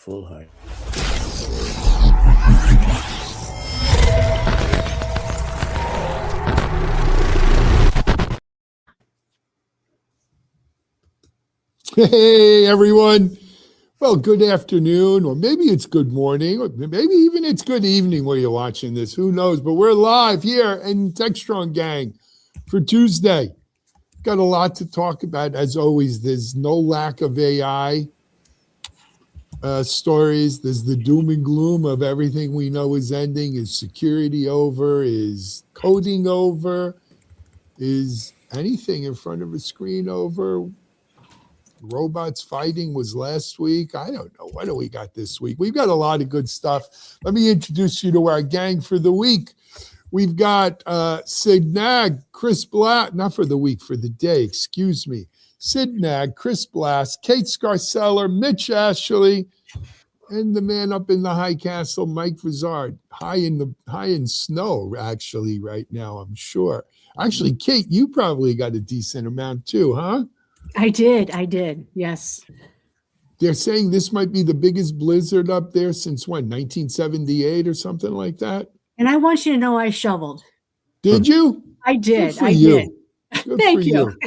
full height. Hey, everyone. Well, good afternoon, or maybe it's good morning, or maybe even it's good evening where you're watching this. Who knows? But we're live here in Techstrong Gang for Tuesday. Got a lot to talk about. As always, there's no lack of AI stories. There's the doom and gloom of everything we know is ending. Is security over? Is coding over? Is anything in front of a screen over? Robots fighting was last week. I don't know. What do we got this week? We've got a lot of good stuff. Let me introduce you to our gang for the week. We've got Sid Nag, Chris Blask, not for the week, for the day, excuse me. Sid Nag, Chris Blask, Kate Scarcella, Mitch Ashley, and the man up in the high castle, Mike Vizard, high in snow, actually, right now, I'm sure. Actually, Kate, you probably got a decent amount too, huh? I did, yes. They're saying this might be the biggest blizzard up there since when, 1978 or something like that? And I want you to know I shoveled. Did you? I did. Good for you. Good Thank for you.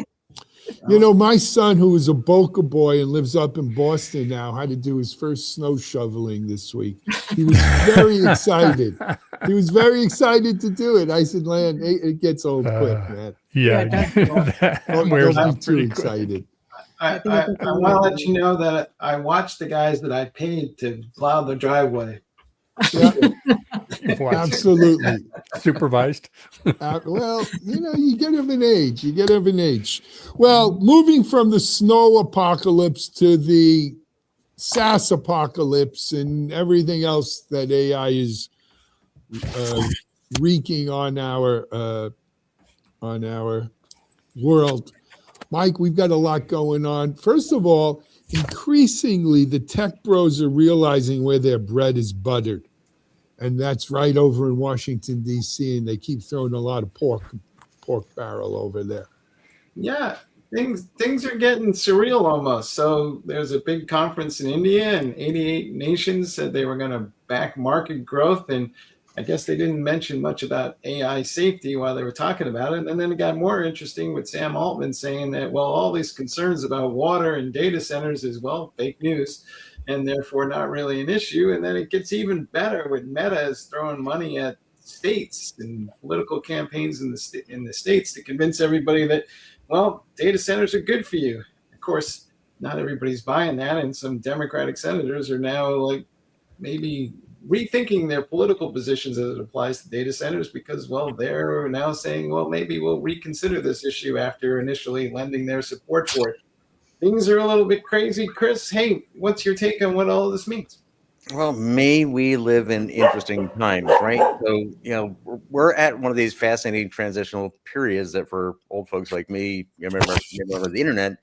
You know, my son, who is a Boca boy and lives up in Boston now, had to do his first snow shoveling this week. He was very excited. He was very excited to do it. I said, Lan, it gets old quick, man. Yeah, Don't be too excited. I want to let you know that I watched the guys that I paid to plow the driveway. Yeah, absolutely. Supervised. Well, you know, you get of an age. Well, moving from the snow apocalypse to the SaaS apocalypse and everything else that AI is wreaking on our world. Mike, we've got a lot going on. First of all, increasingly, the tech bros are realizing where their bread is buttered. And that's right over in Washington, D.C., and they keep throwing a lot of pork barrel over there. Yeah, things are getting surreal almost. So there's a big conference in India, and 88 nations said they were going to back market growth. And I guess they didn't mention much about AI safety while they were talking about it. And then it got more interesting with Sam Altman saying that, well, all these concerns about water and data centers is, well, fake news, and therefore not really an issue. And then it gets even better with Meta is throwing money at states and political campaigns in the states to convince everybody that, well, data centers are good for you. Of course, not everybody's buying that, and some Democratic senators are now like maybe rethinking their political positions as it applies to data centers because, well, they're now saying, well, maybe we'll reconsider this issue after initially lending their support for it. Things are a little bit crazy. Chris, hey, what's your take on what all of this means? Well, may we live in interesting times, right? So, you know, we're at one of these fascinating transitional periods that for old folks like me, remember the internet,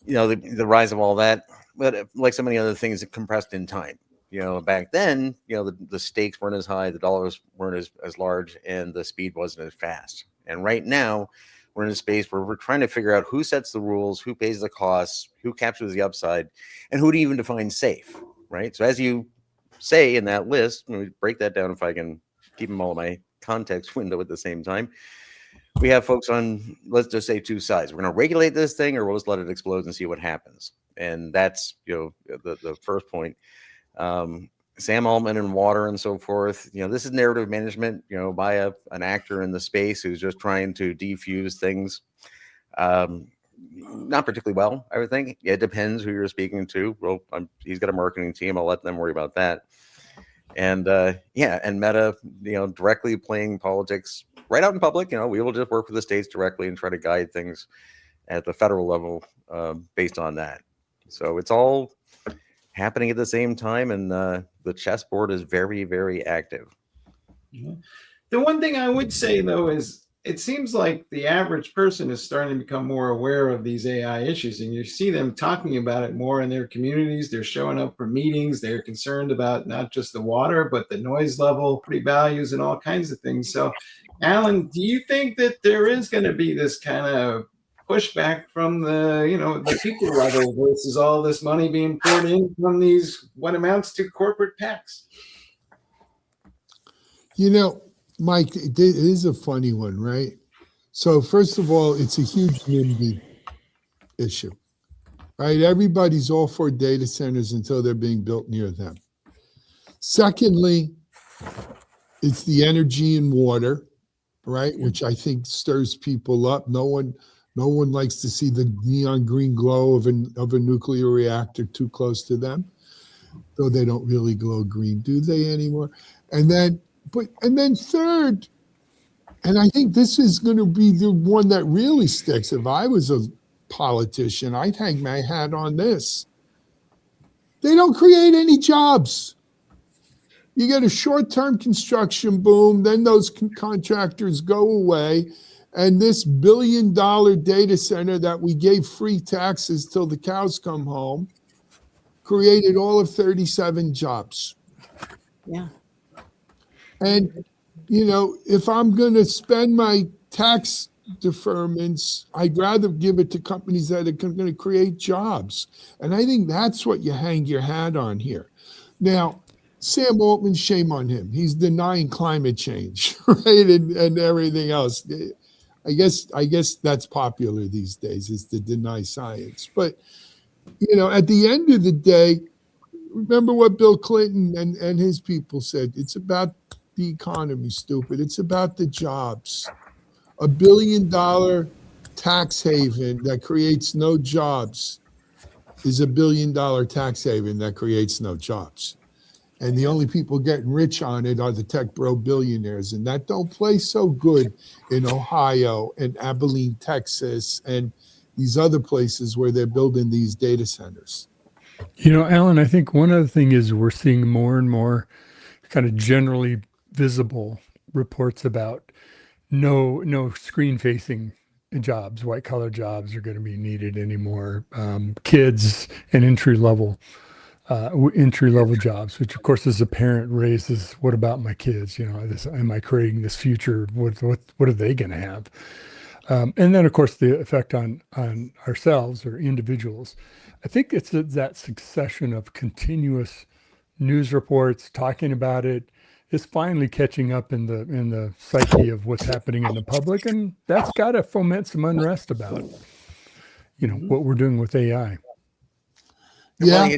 you know, the rise of all that, but like so many other things, it compressed in time. You know, back then, you know, the stakes weren't as high, the dollars weren't as large, and the speed wasn't as fast. And right now, we're in a space where we're trying to figure out who sets the rules, who pays the costs, who captures the upside, and who to even define safe, right? So as you say in that list, let me break that down if I can keep them all in my context window at the same time. We have folks on, let's just say, two sides. We're going to regulate this thing, or we'll just let it explode and see what happens. And that's, you know, the first point. Sam Altman and water and so forth, you know, this is narrative management, you know, by an actor in the space who's just trying to defuse things. Not particularly well, I would think. It depends who you're speaking to. Well, he's got a marketing team. I'll let them worry about that. And yeah, and Meta, you know, directly playing politics right out in public. You know, we will just work with the states directly and try to guide things at the federal level based on that. So it's all happening at the same time, and the chessboard is very, very active. Yeah. The one thing I would say, though, is it seems like the average person is starting to become more aware of these AI issues, and you see them talking about it more in their communities. They're showing up for meetings. They're concerned about not just the water, but the noise level, property values, and all kinds of things. So, Alan, do you think that there is going to be this kind of pushback from the people level versus all this money being poured in from these what amounts to corporate PACs. Mike, it is a funny one, right? So first of all, it's a huge NIMBY issue, right? Everybody's all for data centers until they're being built near them. Secondly, it's the energy and water, right? Which I think stirs people up. No one likes to see the neon green glow of a nuclear reactor too close to them, though they don't really glow green, do they anymore? And then third, and I think this is going to be the one that really sticks. If I was a politician, I'd hang my hat on this. They don't create any jobs. You get a short-term construction boom, then those contractors go away, and this billion-dollar data center that we gave free taxes till the cows come home created all of 37 jobs. Yeah. And, if I'm going to spend my tax deferments, I'd rather give it to companies that are going to create jobs. And I think that's what you hang your hat on here. Now, Sam Altman, shame on him. He's denying climate change, right? And everything else. I guess that's popular these days, is to deny science. But, at the end of the day, remember what Bill Clinton and his people said. It's about the economy, stupid. It's about the jobs. $1 billion tax haven that creates no jobs is $1 billion tax haven that creates no jobs. And the only people getting rich on it are the tech bro billionaires. And that don't play so good in Ohio and Abilene, Texas, and these other places where they're building these data centers. Alan, I think one other thing is we're seeing more and more kind of generally visible reports about no screen-facing jobs, white-collar jobs are going to be needed anymore. Kids and entry-level jobs, which of course, as a parent, raises, what about my kids? Am I creating this future? What are they going to have? And then, of course, the effect on ourselves or individuals. I think it's that succession of continuous news reports talking about it is finally catching up in the psyche of what's happening in the public, and that's got to foment some unrest about what we're doing with AI. Yeah. Well,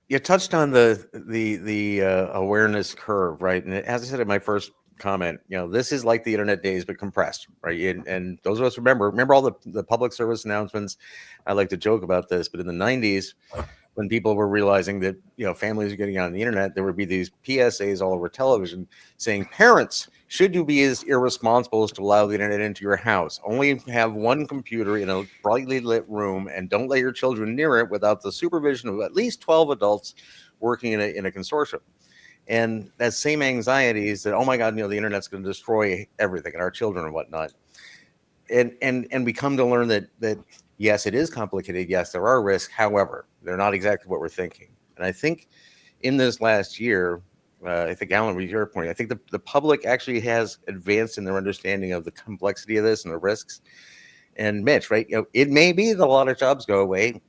you touched on the awareness curve, right? And as I said in my first comment, this is like the internet days but compressed, right? And those of us remember all the public service announcements. I like to joke about this, but in the 90s, when people were realizing that families are getting on the internet, there would be these PSAs all over television saying, parents, should you be as irresponsible as to allow the internet into your house? Only have one computer in a brightly lit room, and don't let your children near it without the supervision of at least 12 adults working in a consortium. And that same anxiety is that, oh my God, the internet's going to destroy everything and our children and whatnot. And we come to learn that yes, it is complicated. Yes, there are risks. However, they're not exactly what we're thinking. And I think in this last year, I think, Alan, with your point, I think the public actually has advanced in their understanding of the complexity of this and the risks. And Mitch, right? It may be that a lot of jobs go away.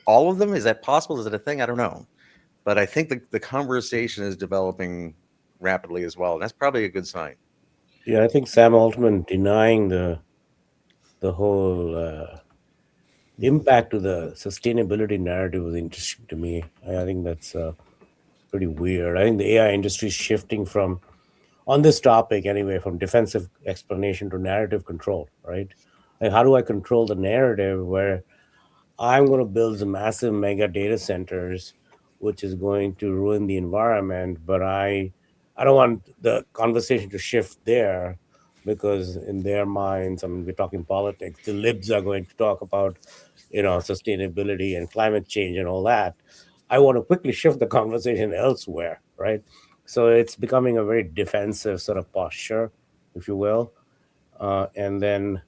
All of them? Is that possible? Is it a thing? I don't know. But I think the conversation is developing rapidly as well. And that's probably a good sign. Yeah, I think Sam Altman denying the whole impact to the sustainability narrative was interesting to me. I think that's pretty weird. I think the AI industry is shifting from, on this topic anyway, from defensive explanation to narrative control, right? Like, how do I control the narrative where I'm going to build the massive mega data centers, which is going to ruin the environment, but I don't want the conversation to shift there, because in their minds, I mean, we're talking politics, the libs are going to talk about, sustainability and climate change and all that. I want to quickly shift the conversation elsewhere, right? So it's becoming a very defensive sort of posture, if you will. And then,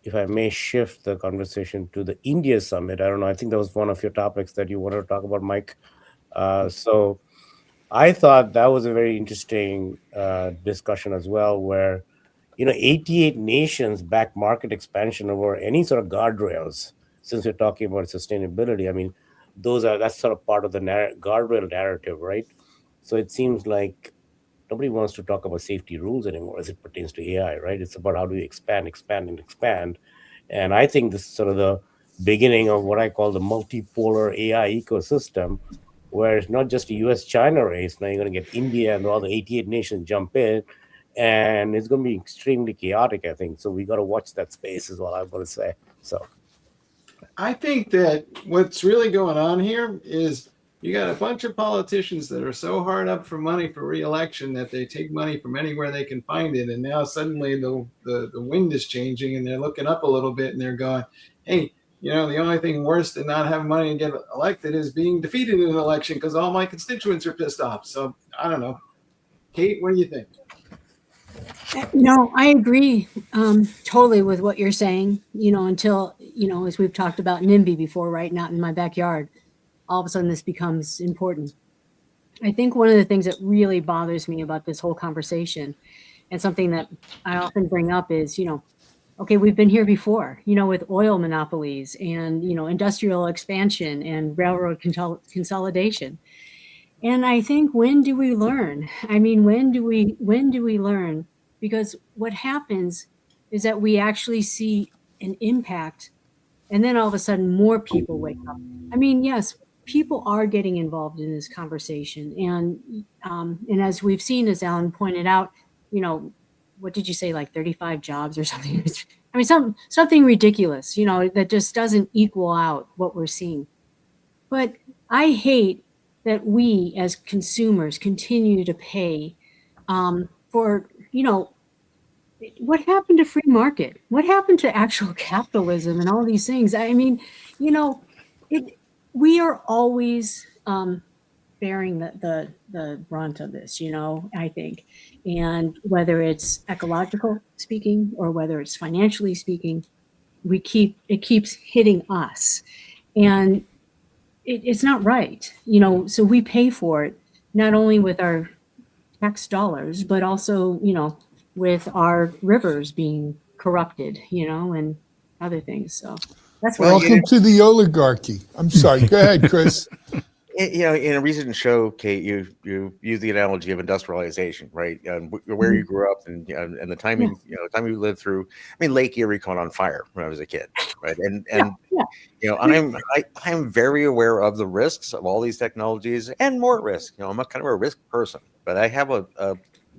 if I may shift the conversation to the India summit, I don't know, I think that was one of your topics that you wanted to talk about, Mike. So I thought that was a very interesting discussion as well, where, 88 nations back market expansion over any sort of guardrails. Since we're talking about sustainability, I mean, that's sort of part of the guardrail narrative, right? So it seems like nobody wants to talk about safety rules anymore as it pertains to AI, right? It's about how do we expand, expand, and expand. And I think this is sort of the beginning of what I call the multipolar AI ecosystem, where it's not just a US-China race. Now you're going to get India and all the 88 nations jump in, and it's going to be extremely chaotic, I think. So we got to watch that space is what I'm going to say. So I think that what's really going on here is you got a bunch of politicians that are so hard up for money for re-election that they take money from anywhere they can find it, and now suddenly the wind is changing, and they're looking up a little bit, and they're going, "Hey, the only thing worse than not having money to get elected is being defeated in an election because all my constituents are pissed off." So I don't know, Kate, what do you think? No, I agree totally with what you're saying, until, as we've talked about NIMBY before, right? Not in my backyard. All of a sudden this becomes important. I think one of the things that really bothers me about this whole conversation, and something that I often bring up is, okay, we've been here before, with oil monopolies and, industrial expansion and railroad consolidation. And I think, when do we learn? I mean, when do we learn? Because what happens is that we actually see an impact, and then all of a sudden more people wake up. I mean, yes, people are getting involved in this conversation. And as we've seen, as Alan pointed out, what did you say, like 35 jobs or something? I mean, something ridiculous, that just doesn't equal out what we're seeing. But I hate that we as consumers continue to pay for, what happened to free market? What happened to actual capitalism and all these things? I mean, we are always bearing the brunt of this, I think. And whether it's ecological speaking or whether it's financially speaking, it keeps hitting us. And it's not right, so we pay for it, not only with our tax dollars, but also, with our rivers being corrupted, and other things. So that's what Welcome to the oligarchy. I'm sorry. Go ahead, Chris. In a recent show, Kate, you used the analogy of industrialization, right? And where you grew up and the timing, time you lived through. I mean, Lake Erie caught on fire when I was a kid, right? And I'm very aware of the risks of all these technologies and more risk. I'm a kind of a risk person, but I have a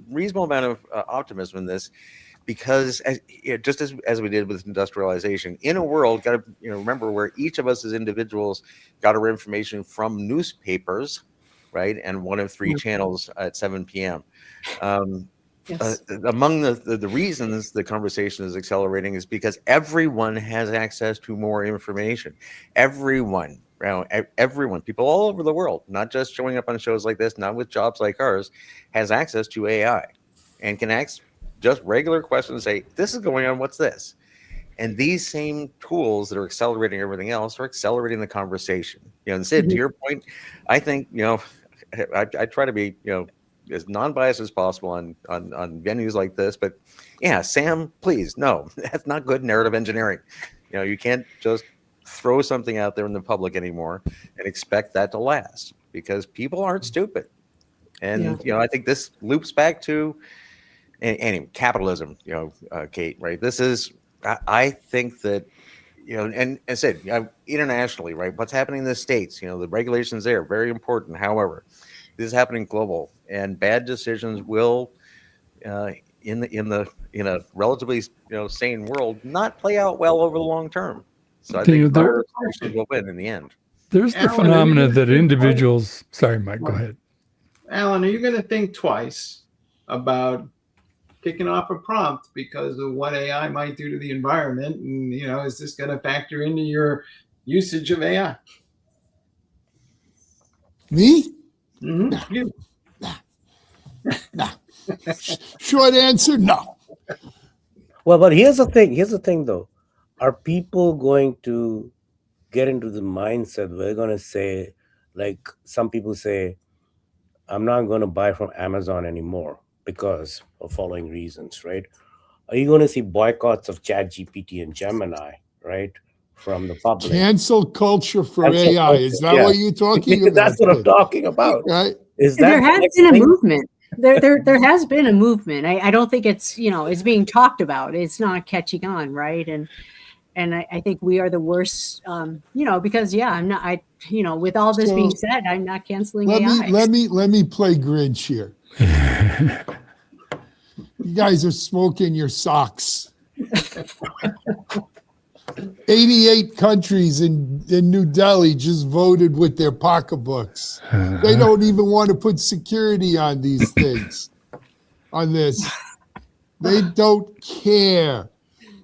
reasonable amount of optimism in this. Because just as we did with industrialization, in a world, got to remember, where each of us as individuals got our information from newspapers, right, and one of three channels at 7 p.m. Yes. Among the reasons the conversation is accelerating is because everyone has access to more information. Everyone, people all over the world, not just showing up on shows like this, not with jobs like ours, has access to AI and can ask just regular questions, say, this is going on, what's this? And these same tools that are accelerating everything else are accelerating the conversation. And Sid, to your point, I think, I try to be, as non-biased as possible on venues like this, but yeah, Sam, please, no, that's not good narrative engineering. You can't just throw something out there in the public anymore and expect that to last, because people aren't stupid. And, I think this loops back to and capitalism, Kate, right? This is, I think that, and I said, internationally, right? What's happening in the States, the regulations there, very important. However, this is happening global, and bad decisions will, in a relatively, sane world, not play out well over the long term. So I think our solutions will win in the end. There's the phenomena that individuals, sorry, Mike, go ahead. Alan, are you going to think twice about kicking off a prompt because of what AI might do to the environment? And, is this going to factor into your usage of AI? Me? Mm-hmm. You. Nah. Short answer, no. Well, but here's the thing though. Are people going to get into the mindset we're going to say, like some people say, I'm not going to buy from Amazon anymore because of following reasons, right? are you going to see boycotts of ChatGPT and Gemini, right, from the public? Cancel culture for Cancel AI. culture, Is that yeah. what you're talking about? That's what I'm talking about. Right? Is that There the has next been a thing? movement. There has been a movement. I don't think it's, it's being talked about. It's not catching on, right? And I think we are the worst, because with all this being So said, I'm not canceling let AI. me play Grinch here. You guys are smoking your socks. 88 countries in New Delhi just voted with their pocketbooks. They don't even want to put security on these things, on this. They don't care.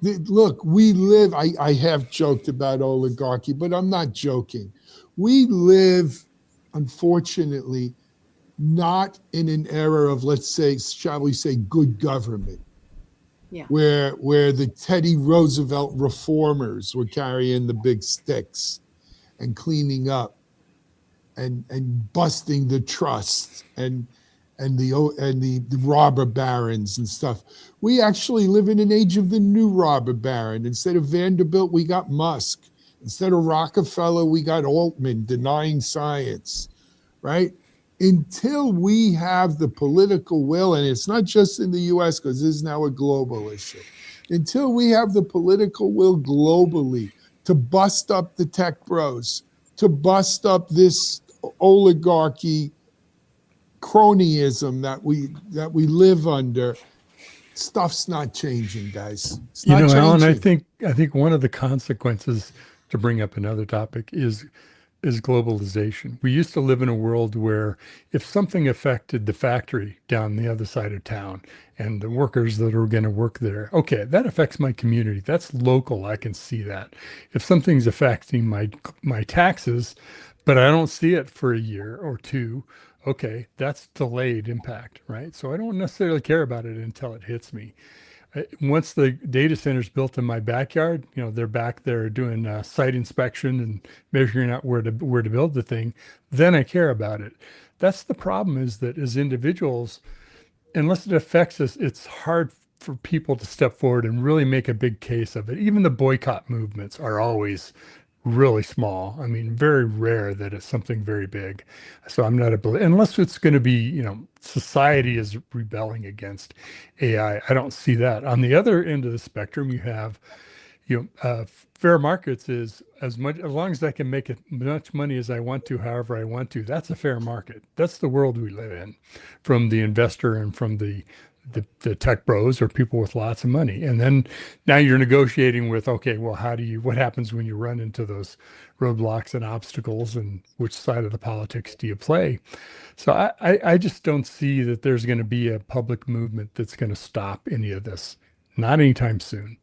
Look, we live, I have joked about oligarchy, but I'm not joking. We live, unfortunately, not in an era of, let's say, shall we say, good government. Yeah. Where the Teddy Roosevelt reformers were carrying the big sticks and cleaning up and busting the trust and the robber barons and stuff. We actually live in an age of the new robber baron. Instead of Vanderbilt, we got Musk. Instead of Rockefeller, we got Altman denying science, right? Until we have the political will, and it's not just in the US because this is now a global issue, until we have the political will globally to bust up the tech bros, to bust up this oligarchy cronyism that we live under, stuff's not changing, guys. It's not changing. Alan, I think one of the consequences, to bring up another topic, is globalization. We used to live in a world where if something affected the factory down the other side of town and the workers that are going to work there, okay, that affects my community. That's local. I can see that. If something's affecting my taxes, but I don't see it for a year or two, okay, that's delayed impact, right? So I don't necessarily care about it until it hits me. Once the data center's built in my backyard, they're back there doing site inspection and measuring out where to build the thing, then I care about it. That's the problem, is that as individuals, unless it affects us, it's hard for people to step forward and really make a big case of it. Even the boycott movements are always really small. I mean, very rare that it's something very big. So I'm not unless it's going to be, society is rebelling against AI. I don't see that. On the other end of the spectrum, you have, fair markets is as long as I can make as much money as I want to, however I want to. That's a fair market. That's the world we live in, from the investor and from the tech bros or people with lots of money. And then now you're negotiating with, okay, well, what happens when you run into those roadblocks and obstacles, and which side of the politics do you play? So I just don't see that there's going to be a public movement that's going to stop any of this. Not anytime soon.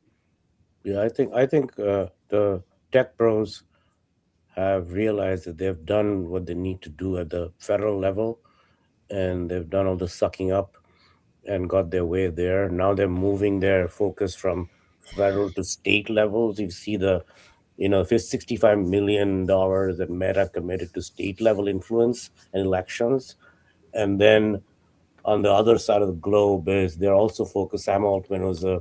Yeah, I think the tech bros have realized that they've done what they need to do at the federal level, and they've done all the sucking up and got their way there. Now they're moving their focus from federal to state levels. You see $65 million that Meta committed to state level influence and elections. And then on the other side of the globe is they're also focused. Sam Altman was a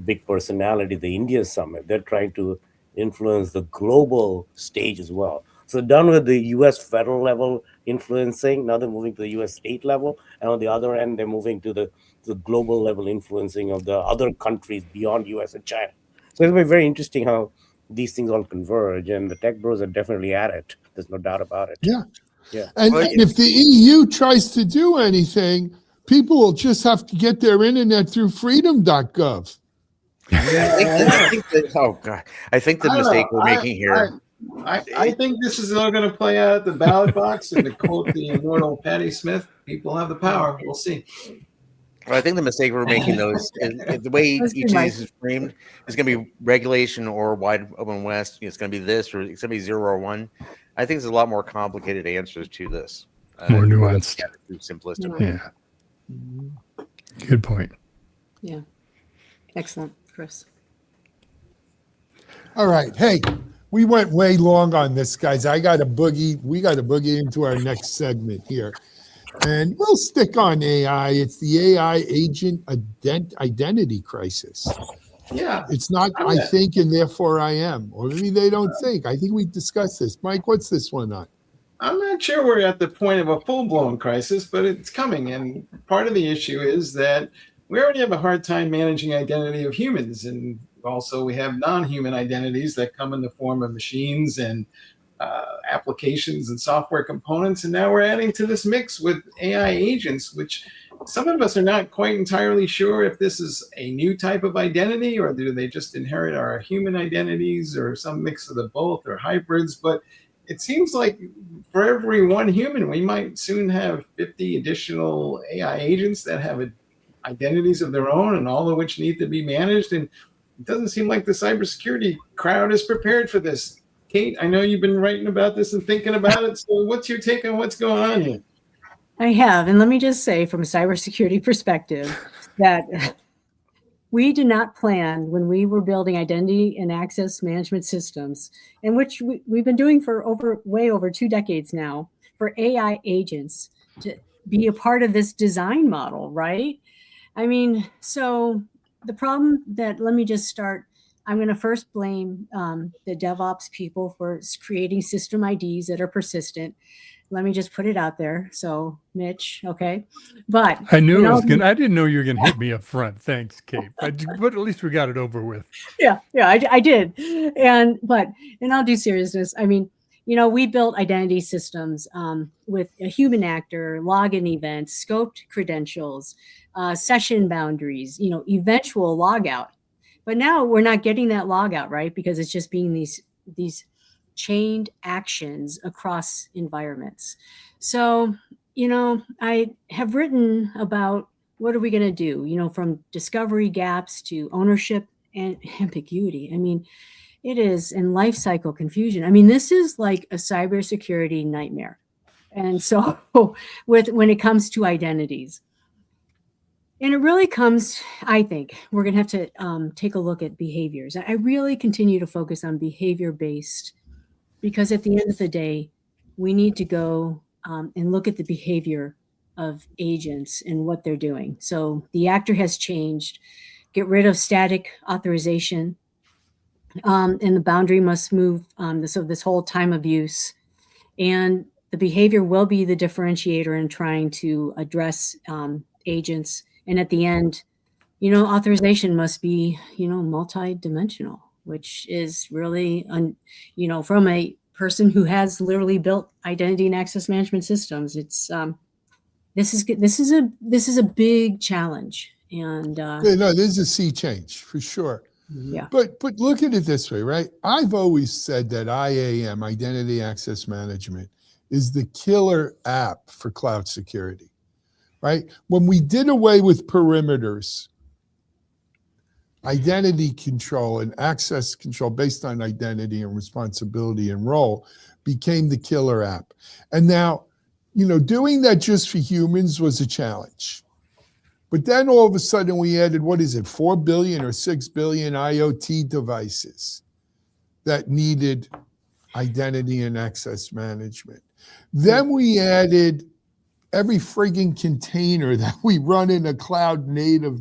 big personality, the India summit. They're trying to influence the global stage as well. So done with the US federal level influencing, now they're moving to the US state level. And on the other end, they're moving to the global level influencing of the other countries beyond US and China. So it'll be very interesting how these things all converge, and the tech bros are definitely at it. There's no doubt about it. Yeah. Yeah. And if the EU tries to do anything, people will just have to get their internet through freedom.gov. I think the mistake we're making here. I think this is all going to play out at the ballot box, and to quote the immortal Patti Smith, people have the power. We'll see. Well, I think the mistake we're making, though, is the way each of these is framed is going to be regulation or wide open west. It's going to be this, or it's going to be 0 or 1. I think there's a lot more complicated answers to this. More nuanced. Simplistic. Yeah. Good point. Yeah. Excellent, Chris. All right. Hey, we went way long on this, guys. We got to boogie into our next segment here. And we'll stick on AI. It's the AI agent identity crisis. Yeah. It's not I think and therefore I am. Or maybe they don't think. I think we discussed this. Mike, what's this one on? I'm not sure we're at the point of a full-blown crisis, but it's coming. And part of the issue is that we already have a hard time managing identity of humans. And also we have non-human identities that come in the form of machines and applications and software components. And now we're adding to this mix with AI agents, which some of us are not quite entirely sure if this is a new type of identity or do they just inherit our human identities or some mix of the both or hybrids. But it seems like for every one human, we might soon have 50 additional AI agents that have identities of their own and all of which need to be managed. And it doesn't seem like the cybersecurity crowd is prepared for this. Kate, I know you've been writing about this and thinking about it. So what's your take on what's going on here? I have. And let me just say from a cybersecurity perspective that we did not plan when we were building identity and access management systems, in which we've been doing for way over 2 decades now, for AI agents to be a part of this design model, right? I mean, so the problem that, let me just start, I'm going to first blame the DevOps people for creating system IDs that are persistent. Let me just put it out there. So, Mitch, okay. But I knew I didn't know you were going to hit me up front. Thanks, Kate. But at least we got it over with. Yeah, I did. And I'll do seriousness. I mean, we built identity systems with a human actor, login events, scoped credentials, session boundaries, eventual logout. But now we're not getting that logout, right? Because it's just being these chained actions across environments. So, I have written about what are we going to do, from discovery gaps to ownership and ambiguity. I mean, it is in life cycle confusion. I mean, this is like a cybersecurity nightmare. And so when it comes to identities, and it really comes, I think, we're going to have to take a look at behaviors. I really continue to focus on behavior-based because at the end of the day, we need to go and look at the behavior of agents and what they're doing. So the actor has changed. Get rid of static authorization. And the boundary must move this whole time of use. And the behavior will be the differentiator in trying to address agents. And at the end, authorization must be, multi-dimensional, which is really, from a person who has literally built identity and access management systems, it's this is a big challenge. And no, there's a sea change for sure. Yeah. But look at it this way, right? I've always said that IAM, Identity Access Management, is the killer app for cloud security. Right? When we did away with perimeters, identity control and access control based on identity and responsibility and role became the killer app. And now, doing that just for humans was a challenge. But then all of a sudden we added, 4 billion or 6 billion IoT devices that needed identity and access management. Then we added every frigging container that we run in a cloud native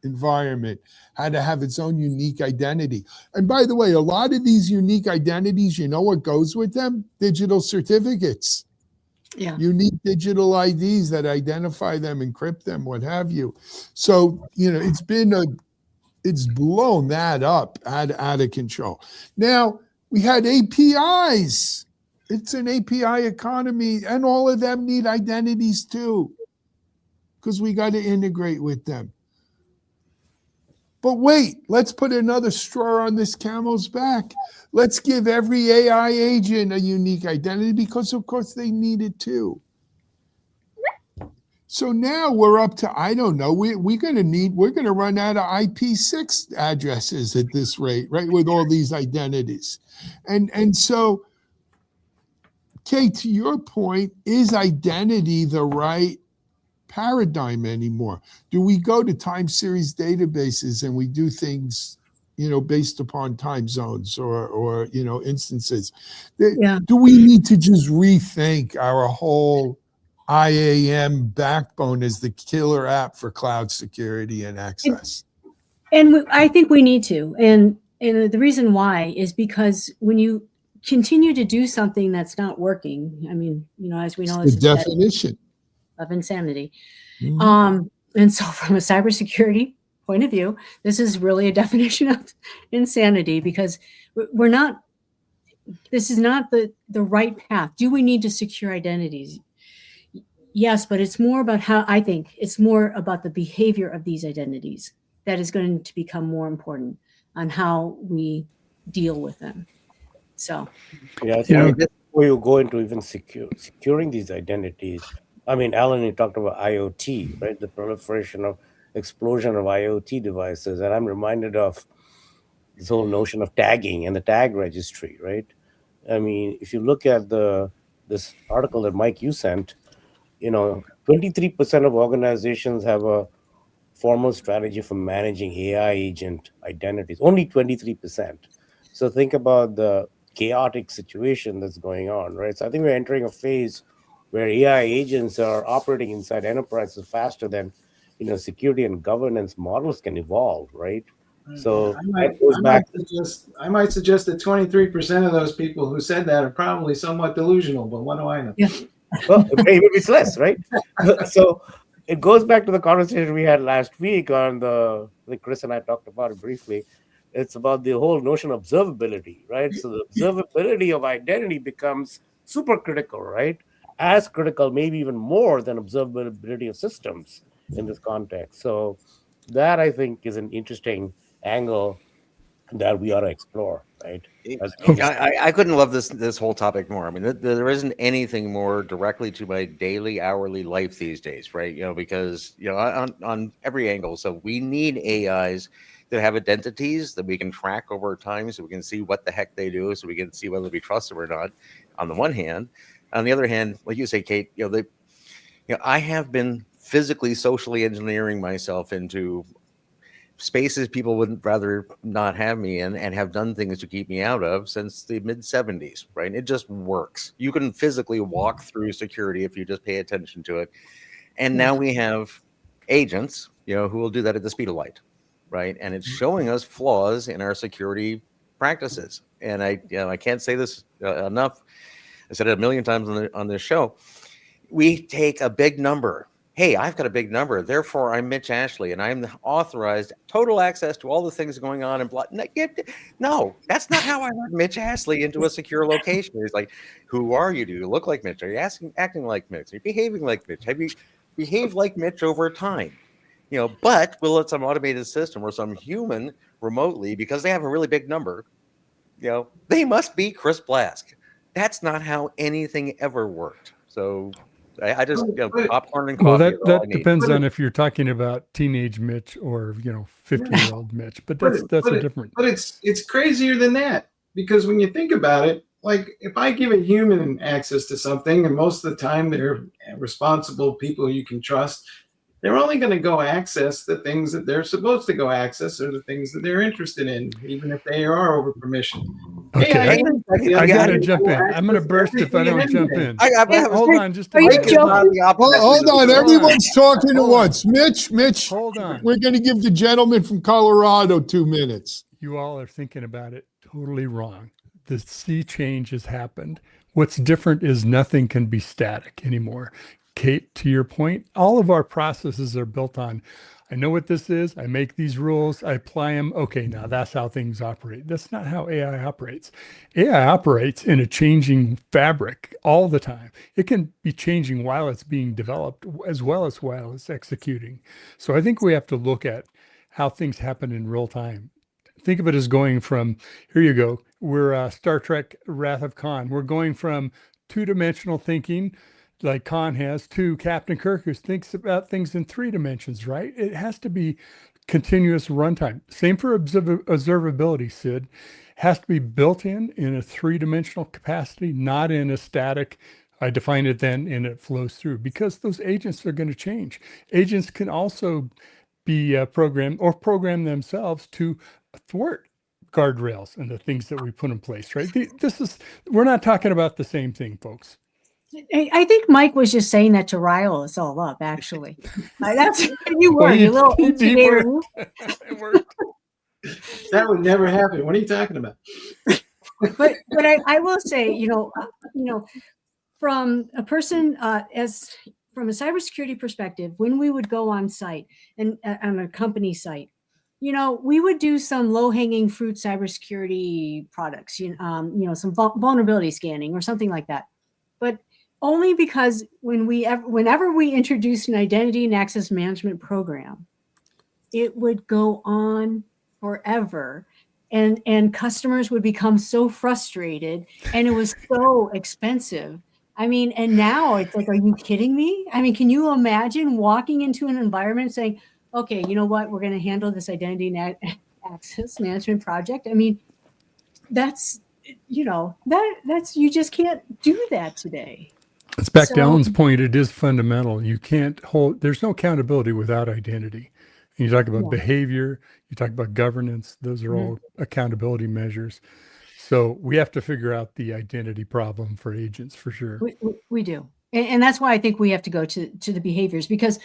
environment had to have its own unique identity. And by the way, a lot of these unique identities, what goes with them? Digital certificates. Yeah. Unique digital IDs that identify them, encrypt them, what have you. So, it's blown that up out of control. Now, we had APIs. It's an API economy, and all of them need identities too, because we got to integrate with them. But wait, let's put another straw on this camel's back. Let's give every AI agent a unique identity because, of course, they need it too. So now we're up to, I don't know, we're going to run out of IP6 addresses at this rate, right, with all these identities. And so, Kate, to your point, is identity the right paradigm anymore? Do we go to time series databases and we do things, based upon time zones or instances? Yeah. Do we need to just rethink our whole IAM backbone as the killer app for cloud security and access. And I think we need to. And the reason why is because when you continue to do something that's not working, I mean, as we know, It's this the is definition of insanity. Mhm. And so from a cybersecurity point of view, this is really a definition of insanity, because this is not the right path. Do we need to secure identities? Yes, but it's more about I think it's more about the behavior of these identities that is going to become more important on how we deal with them. So, Yeah, so before you go into even securing these identities, I mean, Alan, you talked about IoT, right? The proliferation explosion of IoT devices, and I'm reminded of this whole notion of tagging and the tag registry, right? I mean, if you look at this article that Mike you sent, 23% of organizations have a formal strategy for managing AI agent identities. Only 23%. So think about the chaotic situation that's going on, right? So I think we're entering a phase where AI agents are operating inside enterprises faster than security and governance models can evolve, right? So that goes back. I might suggest that 23% of those people who said that are probably somewhat delusional, but what do I know? yeah. Well, maybe it's less, right? So it goes back to the conversation we had last week on like Chris and I talked about it briefly. It's about the whole notion of observability, right? So the observability of identity becomes super critical, right? As critical, maybe even more than observability of systems in this context. So that, I think, is an interesting angle that we ought to explore, right? I couldn't love this whole topic more. I mean, there isn't anything more directly to my daily, hourly life these days, right? Because on every angle. So we need AIs that have identities that we can track over time, so we can see what the heck they do, so we can see whether we trust them or not. On the one hand, on the other hand, like you say, Kate, I have been physically, socially engineering myself into spaces people would rather not have me in, and have done things to keep me out of since the mid 70s, right? It just works. You can physically walk through security if you just pay attention to it. And now we have agents, who will do that at the speed of light, right? And it's showing us flaws in our security practices. And I can't say this enough. I said it a million times on this show. We take a big number. Hey, I've got a big number. Therefore, I'm Mitch Ashley, and I'm authorized total access to all the things going on in blood. No, that's not how I let Mitch Ashley into a secure location. He's like, who are you? Do you look like Mitch? Are you acting like Mitch? Are you behaving like Mitch? Have you behaved like Mitch over time? But we'll let some automated system or some human remotely, because they have a really big number, they must be Chris Blask. That's not how anything ever worked. So I just popcorn and coffee. Well, that depends on if you're talking about teenage Mitch or 50-year-old Mitch, but that's a different. But it's crazier than that, because when you think about it, like if I give a human access to something, and most of the time they're responsible people you can trust, they're only going to go access the things that they're supposed to go access, or the things that they're interested in, even if they are over permission. Okay, I gotta jump in. I'm gonna burst if I don't jump in. Hold on, just a minute. Hold on, everyone's talking at once. Mitch, hold on. We're going to give the gentleman from Colorado 2 minutes. You all are thinking about it totally wrong. The sea change has happened. What's different is nothing can be static anymore. Kate, to your point, all of our processes are built on, I know what this is, I make these rules, I apply them. Okay, now that's how things operate. That's not how AI operates. AI operates in a changing fabric all the time. It can be changing while it's being developed, as well as while it's executing. So I think we have to look at how things happen in real time. Think of it as going from, here you go, we're Star Trek Wrath of Khan. We're going from two-dimensional thinking, like Khan has, to Captain Kirk, who thinks about things in 3 dimensions, right? It has to be continuous runtime. Same for observability, Sid. Has to be built in a 3-dimensional capacity, not in a static, I define it then, and it flows through, because those agents are going to change. Agents can also be programmed or program themselves to thwart guardrails and the things that we put in place, right? We're not talking about the same thing, folks. I think Mike was just saying that to rile us all up, actually. That's you were, Well, you little he instigator. it worked. That would never happen. What are you talking about? But I will say, from a person as from a cybersecurity perspective, when we would go on site and on a company site, we would do some low hanging fruit cybersecurity products, some vulnerability scanning or something like that. But only because whenever we introduced an identity and access management program, it would go on forever. And customers would become so frustrated, and it was so expensive. I mean, and now it's like, are you kidding me? I mean, can you imagine walking into an environment saying, okay, you know what, we're going to handle this identity and access management project? I mean, that's that's you just can't do that today. It's back to So Ellen's point. It is fundamental. You can't hold, there's no accountability without identity. And you talk about yeah. behavior, you talk about governance, those are all accountability measures. So we have to figure out the identity problem for agents for sure. We do. And that's why I think we have to go to the behaviors, because,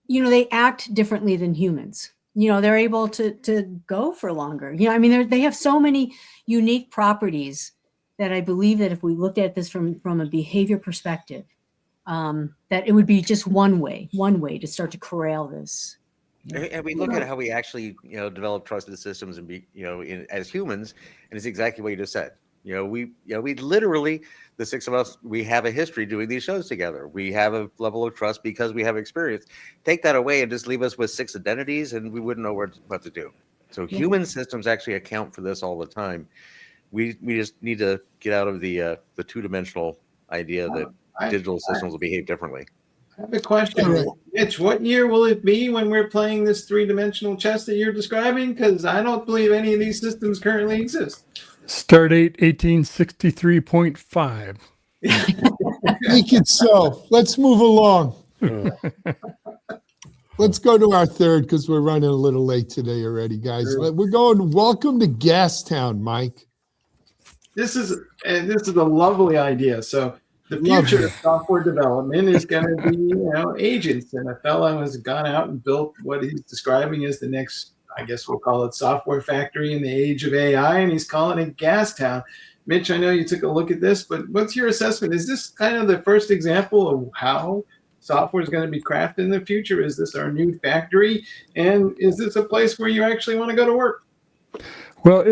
they act differently than humans. They're able to go for longer. I mean, they have so many unique properties that I believe that if we looked at this from a behavior perspective, that it would be just one way to start to corral this. And we look at how we actually, develop trusted systems and be, as humans, and it's exactly what you just said. We literally, the six of us, we have a history doing these shows together. We have a level of trust because we have experience. Take that away and just leave us with 6 identities, and we wouldn't know what to do. So human systems actually account for this all the time. We just need to get out of the 2-dimensional idea that digital systems will behave differently. I have a question. Mitch, what year will it be when we're playing this 3-dimensional chess that you're describing? Because I don't believe any of these systems currently exist. Stardate 1863.5. Make it so. Let's move along. Let's go to our third, because we're running a little late today already, guys. Sure. We're going, welcome to Gastown, Mike. This is a lovely idea. So the future of software development is going to be, agents. And a fellow has gone out and built what he's describing as the next, I guess we'll call it, software factory in the age of AI, and he's calling it Gastown. Mitch, I know you took a look at this, but what's your assessment? Is this kind of the first example of how software is going to be crafted in the future? Is this our new factory? And is this a place where you actually want to go to work? Well,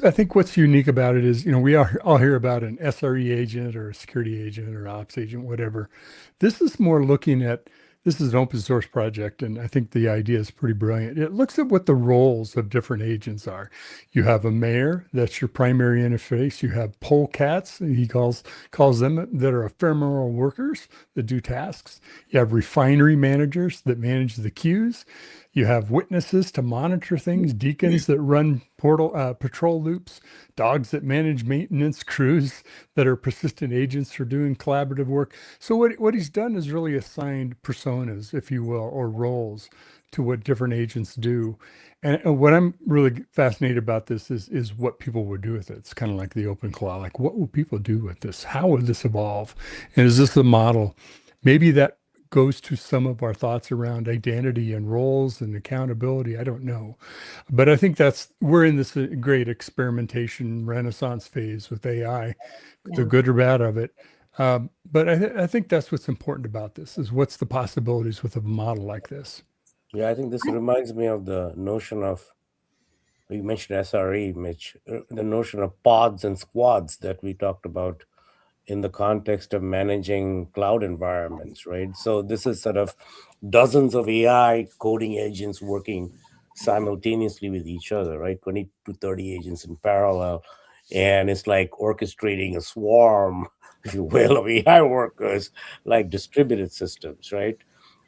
I think what's unique about it is, we all hear about an SRE agent or a security agent or ops agent, whatever. This is more looking at, this is an open source project, and I think the idea is pretty brilliant. It looks at what the roles of different agents are. You have a mayor, that's your primary interface. You have polecats, he calls them, that are ephemeral workers that do tasks. You have refinery managers that manage the queues. You have witnesses to monitor things, deacons that run patrol loops, dogs that manage maintenance crews that are persistent agents for doing collaborative work. So what he's done is really assigned personas, if you will, or roles to what different agents do. And what I'm really fascinated about this is what people would do with it. It's kind of like the open cloud. Like, what will people do with this? How will this evolve? And is this the model? Maybe that goes to some of our thoughts around identity and roles and accountability. I don't know, but I think we're in this great experimentation renaissance phase with AI, the good or bad of it. But I think that's what's important about this, is what's the possibilities with a model like this. Yeah, I think this reminds me of the notion of, you mentioned SRE, Mitch, the notion of pods and squads that we talked about in the context of managing cloud environments, right? So this is sort of dozens of AI coding agents working simultaneously with each other, right? 20 to 30 agents in parallel. And it's like orchestrating a swarm, if you will, of AI workers, like distributed systems, right?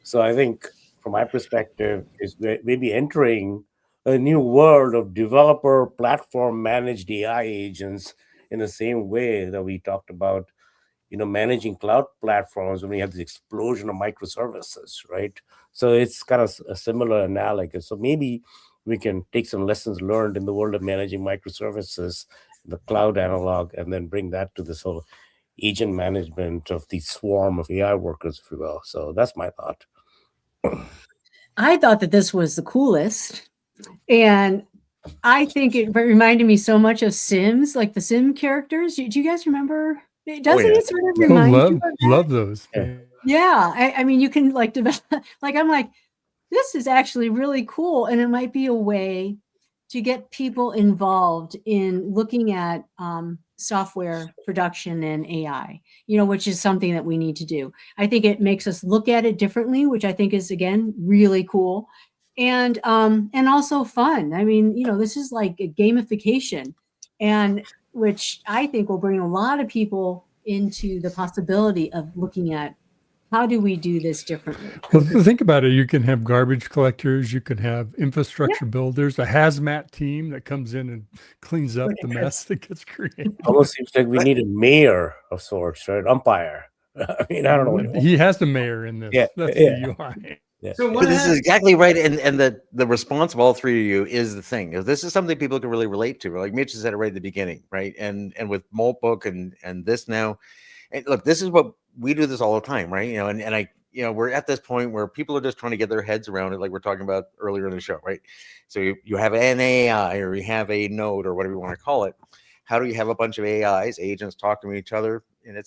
So I think from my perspective, is maybe entering a new world of developer platform managed AI agents, in the same way that we talked about, managing cloud platforms when we have this explosion of microservices, right? So it's kind of a similar analogous. So maybe we can take some lessons learned in the world of managing microservices, the cloud analog, and then bring that to this whole agent management of the swarm of AI workers, if you will. So that's my thought. I thought that this was the coolest. And I think it reminded me so much of Sims, like the Sim characters. Do you guys remember? Doesn't yeah. it sort of Oh, remind you love of that? love those. Yeah. Yeah. I mean, you can like develop, like, I'm like, this is actually really cool. And it might be a way to get people involved in looking at software production and AI, which is something that we need to do. I think it makes us look at it differently, which I think is, again, really cool. And also fun. I mean, this is like a gamification, and which I think will bring a lot of people into the possibility of looking at how do we do this differently. Well, think about it. You can have garbage collectors. You can have infrastructure builders, a hazmat team that comes in and cleans up the mess that gets created. Almost seems like we need a mayor of sorts, right? Umpire. I mean, I don't know what He has the mayor in this. Yeah, That's yeah. the UI. Yeah. So what This is happened? exactly right, and the response of all three of you is the thing. This is something people can really relate to. Like Mitch said it right at the beginning, right? And with Maltbook and this now, and look, this is what we do this all the time, right? And I, we're at this point where people are just trying to get their heads around it, like we're talking about earlier in the show, right? So you have an AI or you have a node or whatever you want to call it. How do you have a bunch of AIs, agents talking to each other? And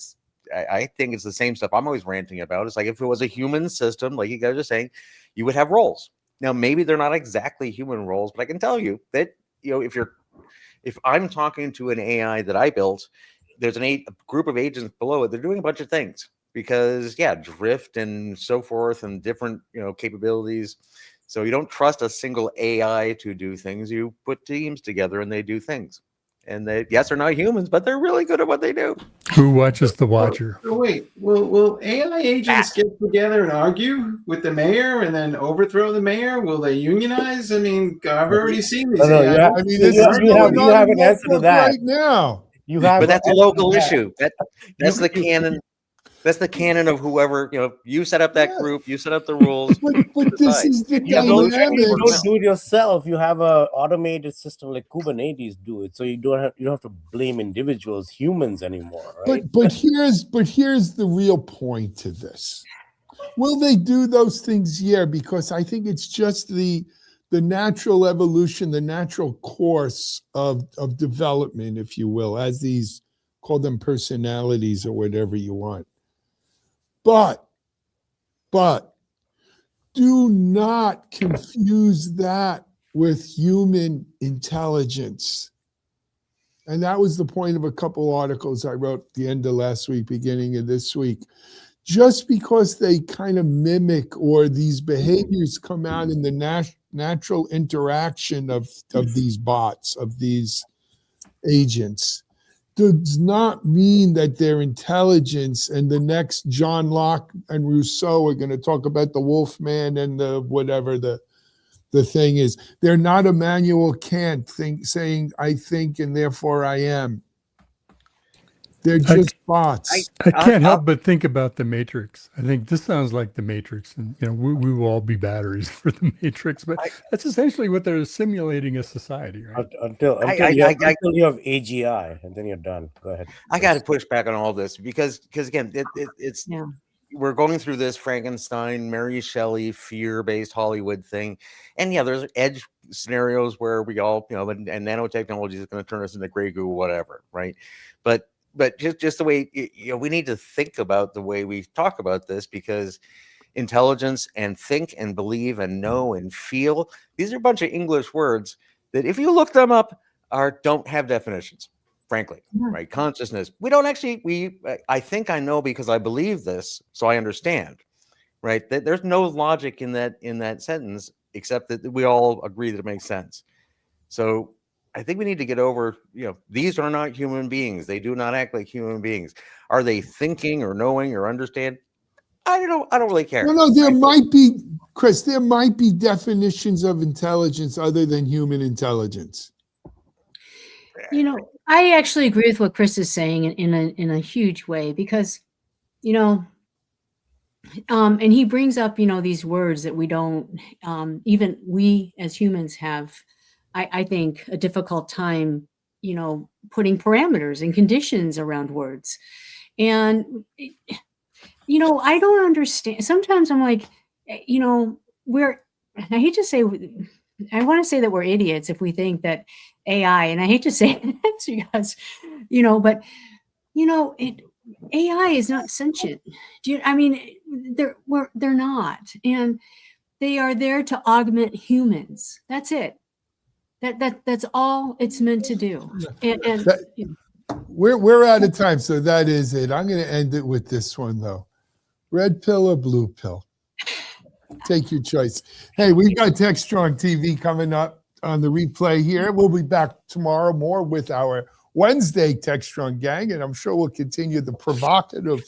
I think it's the same stuff I'm always ranting about. It's like if it was a human system, like you guys are saying, you would have roles. Now, maybe they're not exactly human roles, but I can tell you that, if I'm talking to an AI that I built, there's a group of agents below it. They're doing a bunch of things because, drift and so forth and different, capabilities. So you don't trust a single AI to do things. You put teams together and they do things. And they're not humans, but they're really good at what they do. Who watches the watcher? So wait, will AI agents get together and argue with the mayor and then overthrow the mayor? Will they unionize? I mean, I've already seen these No, AI. you have- I mean, You this have- is you have- going you on have in an answer to Norfolk that. right now. You have, But that's a an local answer to that. issue. That's the canon. That's the canon of whoever, you set up that group, you set up the rules. But this is the Yeah, don't dynamics. do it yourself. You have a automated system like Kubernetes do it, so you don't have to blame individuals, humans anymore, right? But here's the real point to this. Will they do those things? Yeah, because I think it's just the natural evolution, the natural course of development, if you will, as these, call them personalities or whatever you want. But do not confuse that with human intelligence. And that was the point of a couple articles I wrote at the end of last week, beginning of this week. Just because they kind of mimic or these behaviors come out in the natural interaction of these bots, of these agents, does not mean that their intelligence, and the next John Locke and Rousseau are going to talk about the Wolfman and the whatever the thing is. They're not Immanuel Kant saying I think and therefore I am. They're just bots. I can't help but think about the Matrix. I think this sounds like the Matrix, and we will all be batteries for the Matrix. But that's essentially what they're simulating a society, right? Until you have AGI, and then you're done. Go ahead. I got to push back on all this because again, it's we're going through this Frankenstein, Mary Shelley, fear-based Hollywood thing, and there's edge scenarios where we all, and nanotechnology is going to turn us into gray goo, whatever, right? But just the way we need to think about the way we talk about this, because intelligence and think and believe and know and feel, these are a bunch of English words that if you look them up don't have definitions, frankly, right? Consciousness, we don't actually, I think I know because I believe this, so I understand, right? There's no logic in that sentence, except that we all agree that it makes sense. So I think we need to get over, these are not human beings. They do not act like human beings. Are they thinking or knowing or understand? I don't really care. No, there might be, Chris, there might be definitions of intelligence other than human intelligence. I actually agree with what Chris is saying in a huge way, because, and he brings up, these words that we don't, even we as humans have, I think, a difficult time, putting parameters and conditions around words. And, you know, I don't understand. Sometimes I'm like, you know, I hate to say, I want to say that we're idiots if we think that AI, and I hate to say that because, you know, but, you know, AI is not sentient. I mean, they're not. And they are there to augment humans. That's it. That's all it's meant to do. And We're out of time, so that is it. I'm going to end it with this one though: red pill or blue pill. Take your choice. Hey, we've got Techstrong TV coming up on the replay here. We'll be back tomorrow more with our Wednesday Techstrong Gang, and I'm sure we'll continue the provocative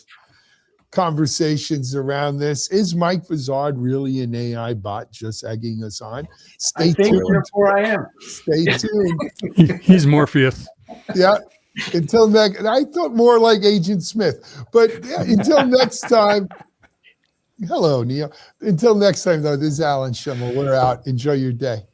conversations around this. Is Mike Vizard really an AI bot just egging us on? Stay tuned. Therefore I am. Stay tuned. He's Morpheus. Yeah. Until next, I thought more like Agent Smith, but yeah, until next time. Hello, Neil. Until next time, though, this is Alan Shimel. We're out. Enjoy your day.